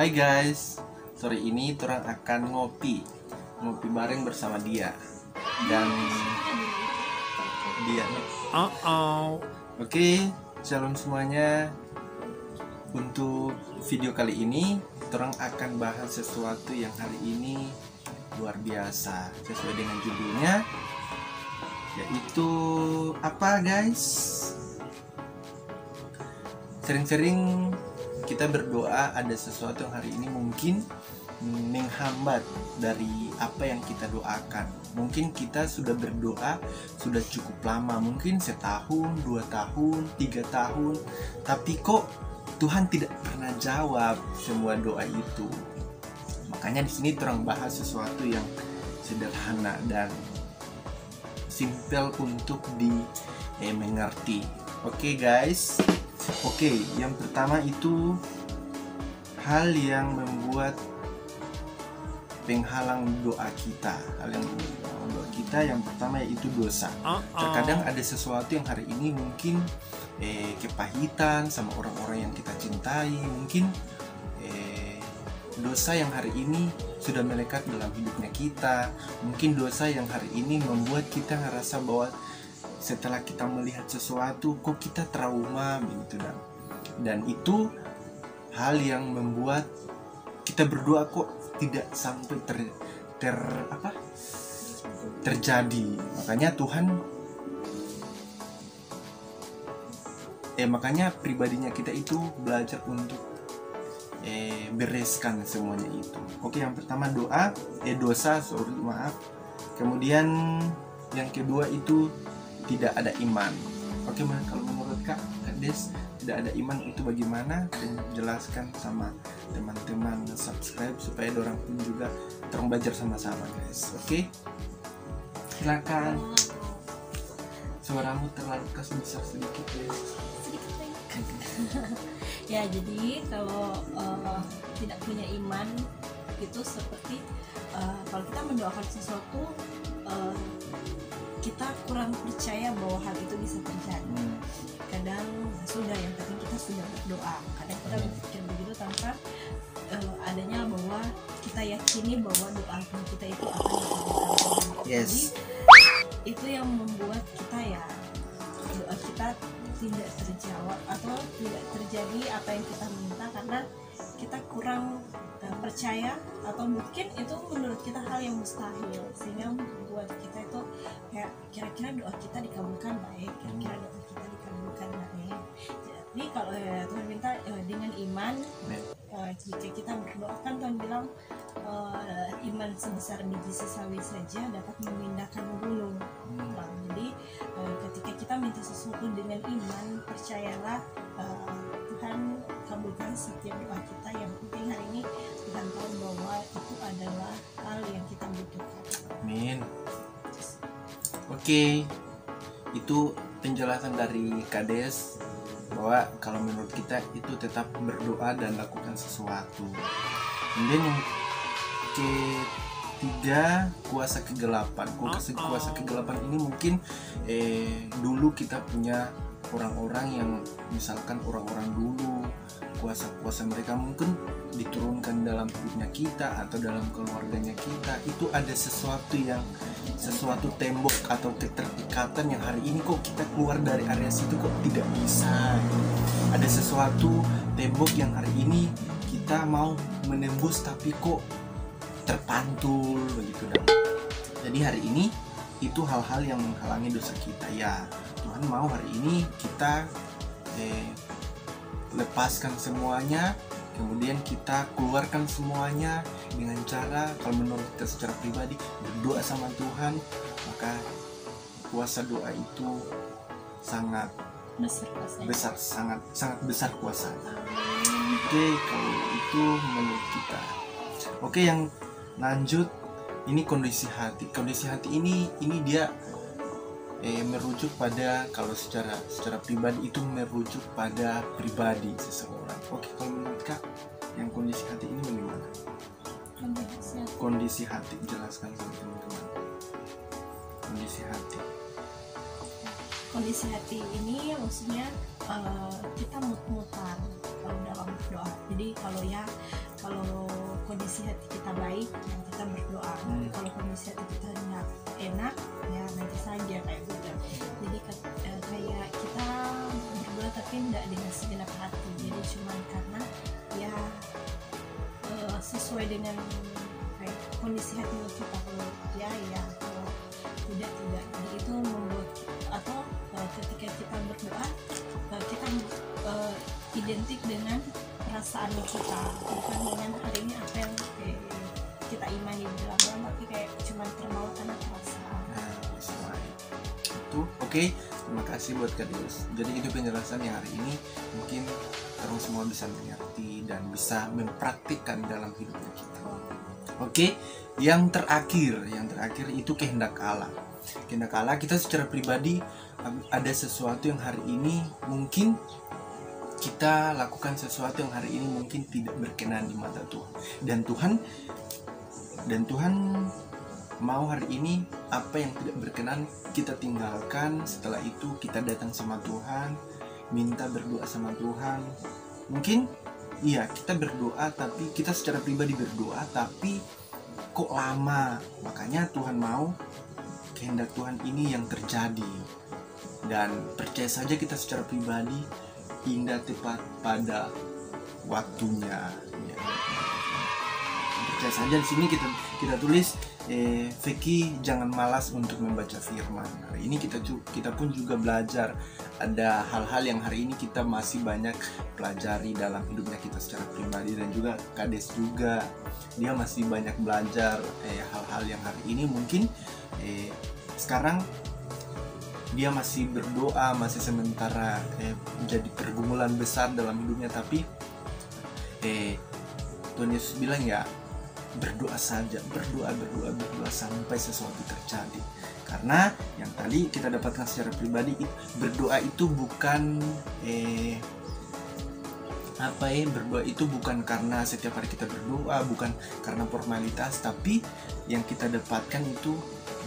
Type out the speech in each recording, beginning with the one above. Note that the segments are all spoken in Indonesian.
Hai guys, sore ini orang akan ngopi bareng bersama dia dan dia. Oke, shalom semuanya. Untuk video kali ini, orang akan bahas sesuatu yang hari ini luar biasa sesuai dengan judulnya, yaitu apa guys? Sering-sering kita berdoa ada sesuatu yang hari ini mungkin menghambat dari apa yang kita doakan. Mungkin kita sudah berdoa sudah cukup lama, mungkin setahun, 2 tahun, 3 tahun, tapi kok Tuhan tidak pernah jawab semua doa itu. Makanya di sini terang bahas sesuatu yang sederhana dan simple untuk dimengerti. Oke guys. Oke, yang pertama itu hal yang membuat penghalang doa kita. Hal yang membuat doa kita yang pertama yaitu dosa. Terkadang ada sesuatu yang hari ini mungkin kepahitan sama orang-orang yang kita cintai. Mungkin dosa yang hari ini sudah melekat dalam hidupnya kita. Mungkin dosa yang hari ini membuat kita ngerasa bahwa setelah kita melihat sesuatu kok kita trauma begitu, dan itu hal yang membuat kita berdoa kok tidak sampai terjadi. Makanya Tuhan makanya pribadinya kita itu belajar untuk bereskan semuanya itu. Oke, yang pertama dosa, kemudian yang kedua itu tidak ada iman. Oke, kalau menurut Kak Des, tidak ada iman itu bagaimana? Dan jelaskan sama teman-teman subscribe supaya orang pun juga terus belajar sama-sama guys. Oke, silakan. Suaramu terlalu besar sedikit ya. Ya, jadi kalau tidak punya iman itu seperti kalau kita mendoakan sesuatu kita kurang percaya bahwa hal itu bisa terjadi. Kadang yang penting kita sudah berdoa. Kadang kita berpikir begitu tanpa adanya bahwa kita yakini bahwa doa kita itu akan dikabulkan. Yes. Jadi itu yang membuat kita doa kita tidak terjawab atau tidak terjadi apa yang kita minta karena kita kurang percaya, atau mungkin itu menurut kita hal yang mustahil, sehingga membuat kita itu kayak kira-kira doa kita dikabulkan baik, kira-kira doa kita dikabulkan baik. Jadi kalau Tuhan minta dengan iman, jika kita berdoa kan Tuhan bilang iman sebesar biji sesawi saja dapat memindahkan gunung. Jadi ketika kita minta sesuatu dengan iman, percayalah Tuhan kabulkan setiap doa kita. Yang penting hari ini Tuhan tahu bahwa itu adalah hal yang kita butuhkan. Amin. Oke, itu penjelasan dari Kades bahwa kalau menurut kita itu tetap berdoa dan lakukan sesuatu. Kemudian yang ketiga, kuasa kegelapan. Kuasa kegelapan ini mungkin dulu kita punya orang-orang yang misalkan orang-orang dulu, kuasa-kuasa mereka mungkin diturunkan dalam hidupnya kita atau dalam keluarganya kita. Itu ada sesuatu tembok atau keterikatan yang hari ini kok kita keluar dari area situ kok tidak bisa. Ada sesuatu tembok yang hari ini kita mau menembus tapi kok terpantul begitu. Jadi hari ini itu hal-hal yang menghalangi dosa kita. Ya, Tuhan mau hari ini kita lepaskan semuanya, kemudian kita keluarkan semuanya dengan cara, kalau menurut kita secara pribadi, berdoa sama Tuhan. Maka kuasa doa itu sangat besar, sangat besar kuasanya. Oke, kalau itu menurut kita. Oke, yang lanjut ini kondisi hati. Kondisi hati ini dia merujuk pada, kalau secara pribadi itu merujuk pada pribadi seseorang. Oke, kalau menurut Kak, yang kondisi hati ini bagaimana? Kondisi hati, jelaskan sama teman-teman. Kondisi hati. kondisi hati ini maksudnya kita mut-mutan kalau dalam berdoa. Jadi kalau kondisi hati kita baik ya kita berdoa. Kalau kondisi hati kita nggak enak ya nanti saja kayak gitu. Jadi kayak kita berdoa tapi tidak dengan segenap hati. Jadi cuma karena ya sesuai dengan kondisi hati kita. Kalau ya kalau tidak. Jadi itu membuat atau ketika kita berdoa kita identik dengan perasaan kita, bukan dengan hari ini apa yang kita imani di dalam doa, tapi kayak cuma terbawa karena perasaan. Itu oke. Terima kasih buat Kak Deus. Jadi itu penjelasan yang hari ini mungkin orang semua bisa mengerti dan bisa mempraktikkan dalam hidupnya kita. Oke, yang terakhir itu kehendak Allah. Kehendak Allah, kita secara pribadi ada sesuatu yang hari ini mungkin kita lakukan sesuatu yang hari ini mungkin tidak berkenan di mata Tuhan. Dan Tuhan mau hari ini apa yang tidak berkenan kita tinggalkan. Setelah itu kita datang sama Tuhan, minta berdoa sama Tuhan. Mungkin iya kita berdoa, tapi kita secara pribadi berdoa tapi kok lama. Makanya Tuhan mau kehendak Tuhan ini yang terjadi. Dan percaya saja kita secara pribadi indah tepat pada waktunya ya. Percaya saja di sini kita tulis Vicky jangan malas untuk membaca firman. Hari ini kita pun juga belajar ada hal-hal yang hari ini kita masih banyak pelajari dalam hidupnya kita secara pribadi, dan juga Kades juga dia masih banyak belajar hal-hal yang hari ini mungkin sekarang dia masih berdoa, masih sementara menjadi pergumulan besar dalam hidupnya, tapi Tuhan Yesus bilang ya berdoa saja, berdoa sampai sesuatu terjadi. Karena yang tadi kita dapatkan secara pribadi, berdoa itu bukan berdoa itu bukan karena setiap hari kita berdoa, bukan karena formalitas, tapi yang kita dapatkan itu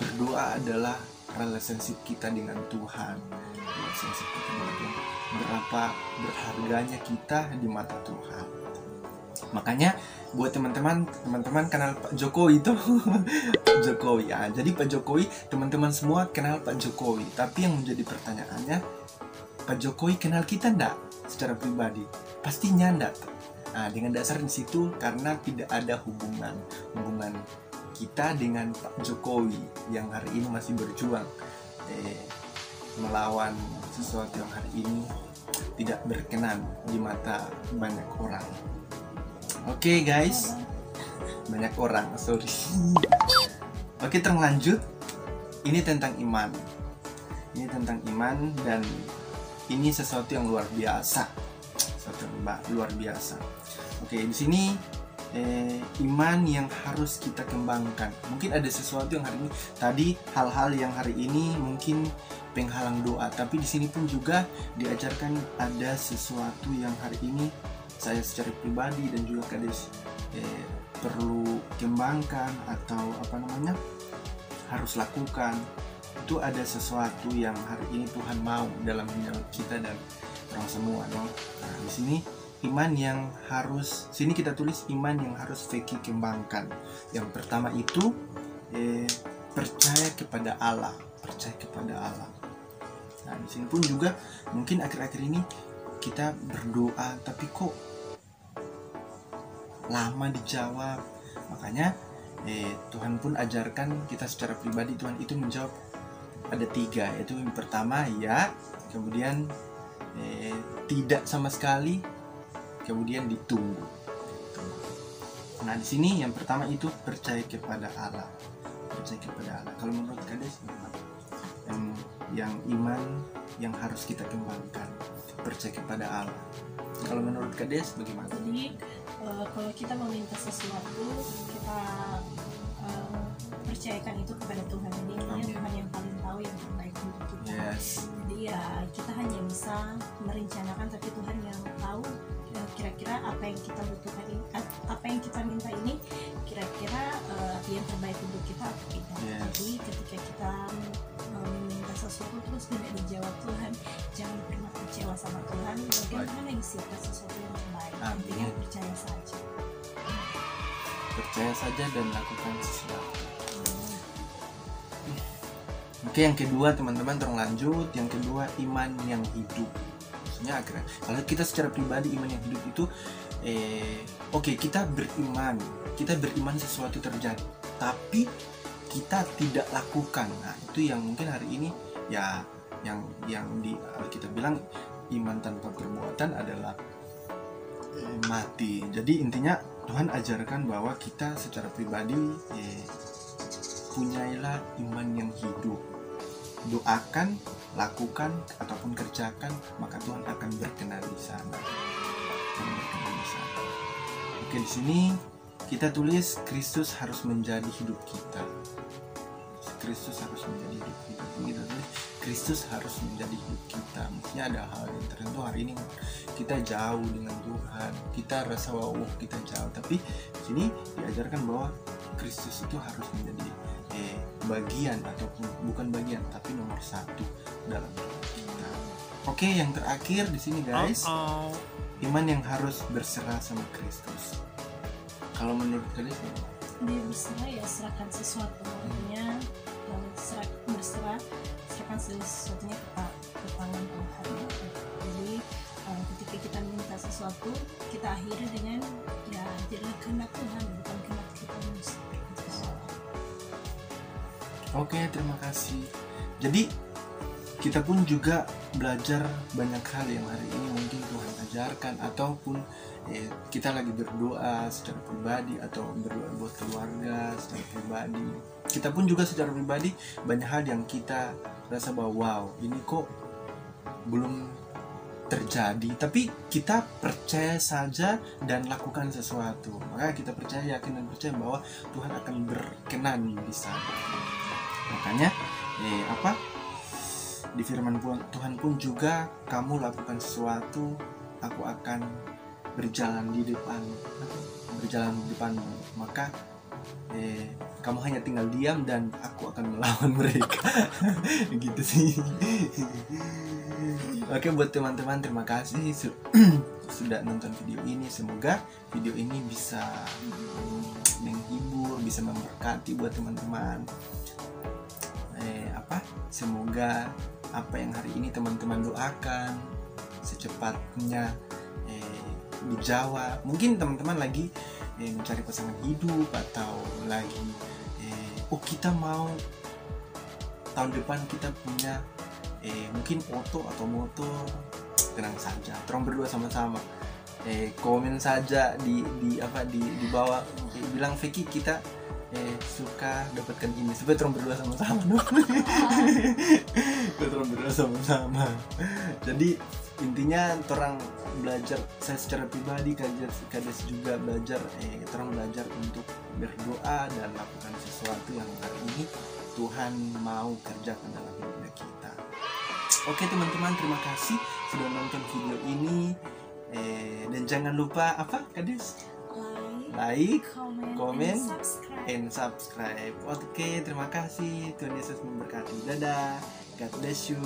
berdoa adalah relationship kita dengan Tuhan. Relationship kita dengan Tuhan. Berapa berharganya kita di mata Tuhan. Makanya buat teman-teman kenal Pak Jokowi itu Pak Jokowi ya. Jadi Pak Jokowi, teman-teman semua kenal Pak Jokowi. Tapi yang menjadi pertanyaannya, Pak Jokowi kenal kita enggak secara pribadi? Pastinya enggak. Nah, dengan dasar di situ karena tidak ada hubungan kita dengan Pak Jokowi yang hari ini masih berjuang melawan sesuatu yang hari ini tidak berkenan di mata banyak orang. Oke, guys, banyak orang, sorry. Oke, terlanjut. Ini tentang iman. Dan ini sesuatu yang luar biasa. Oke, di sini iman yang harus kita kembangkan. Mungkin ada sesuatu yang hari ini tadi hal-hal yang hari ini mungkin penghalang doa, tapi di sini pun juga diajarkan ada sesuatu yang hari ini saya secara pribadi dan juga Kades perlu kembangkan atau harus lakukan. Itu ada sesuatu yang hari ini Tuhan mau dalam hidup kita dan orang semua, no? Nah, di sini iman yang harus, sini kita tulis iman yang harus Vicky kembangkan. Yang pertama itu percaya kepada Allah. Nah, di sini pun juga mungkin akhir-akhir ini kita berdoa tapi kok lama dijawab. Makanya Tuhan pun ajarkan kita secara pribadi. Tuhan itu menjawab ada 3, yaitu yang pertama ya, kemudian tidak sama sekali, kemudian ditunggu. Nah, di sini yang pertama itu percaya kepada Allah. Kalau menurut Kades yang iman yang harus kita kembangkan, percaya kepada Allah. Kalau menurut Kades bagaimana? Jadi kalau kita meminta sesuatu, kita percaya percayakan itu kepada Tuhan. Ini Tuhan yang paling tahu yang terbaik untuk kita. Jadi ya kita hanya bisa merencanakan, tapi Tuhan yang tahu kira-kira apa yang kita butuhkan ini, apa yang kita minta ini kira-kira yang terbaik untuk kita atau tidak. Jadi ketika kita meminta sesuatu terus tidak dijawab Tuhan, jangan pernah kecewa sama Tuhan. Mungkin Tuhan lagi siapkan sesuatu yang terbaik. Intinya percaya saja. Percaya saja dan lakukan sesuatu. Oke, yang kedua teman-teman, terlanjut. Yang kedua, iman yang hidup. Maksudnya akhirnya kalau kita secara pribadi iman yang hidup itu kita beriman sesuatu terjadi, tapi kita tidak lakukan. Nah, itu yang mungkin hari ini ya yang di kita bilang iman tanpa perbuatan adalah mati. Jadi intinya Tuhan ajarkan bahwa kita secara pribadi punyailah iman yang hidup. Doakan, lakukan ataupun kerjakan, maka Tuhan akan berkenan di sana. Oke, di sini kita tulis Kristus harus menjadi hidup kita. Kristus harus menjadi hidup kita. Kita tulis Kristus harus menjadi hidup kita. Maksudnya ada hal yang tertentu hari ini kita jauh dengan Tuhan, kita rasa kita jauh, tapi di sini diajarkan bahwa Kristus itu harus menjadi bagian, ataupun bukan bagian tapi nomor satu dalam hidup kita. Oke, yang terakhir di sini guys, iman yang harus berserah sama Kristus. Kalau menurut kalian dia berserah ya serahkan sesuatu, artinya serahkan sesuatunya ke tangan Tuhan. Jadi ketika kita minta sesuatu, kita akhiri dengan ya jadilah kehendak Tuhan, bukan kehendak kita manusia. Oke, terima kasih. Jadi kita pun juga belajar banyak hal yang hari ini mungkin Tuhan ajarkan, ataupun kita lagi berdoa secara pribadi atau berdoa buat keluarga secara pribadi. Kita pun juga secara pribadi banyak hal yang kita rasa bahwa wow, ini kok belum terjadi, tapi kita percaya saja dan lakukan sesuatu. Maka kita percaya, yakin dan percaya bahwa Tuhan akan berkenan di sana. Makanya di firman Tuhan pun juga, kamu lakukan sesuatu, aku akan berjalan di depanmu. Maka kamu hanya tinggal diam dan aku akan melawan mereka. Gitu sih. Oke, buat teman-teman, terima kasih sudah nonton video ini. Semoga video ini bisa menghibur, bisa memberkati buat teman-teman. Semoga apa yang hari ini teman-teman doakan secepatnya dijawab. Mungkin teman-teman lagi mencari pasangan hidup, atau lagi kita mau tahun depan kita punya mungkin auto atau motor. Tenang saja, terus berdua sama-sama komen saja di bawah, bilang Vicky kita suka dapatkan ini, supaya terus berdua sama-sama dong. Terus berdua sama-sama. Jadi intinya orang belajar, saya secara pribadi kades juga belajar, orang belajar untuk berdoa dan lakukan sesuatu yang hari ini Tuhan mau kerjakan dalam hidup kita. Oke teman-teman, terima kasih sudah nonton video ini, dan jangan lupa kades? Like, comment, and subscribe. Oke, terima kasih. Tuhan Yesus memberkati. Dadah. God bless you.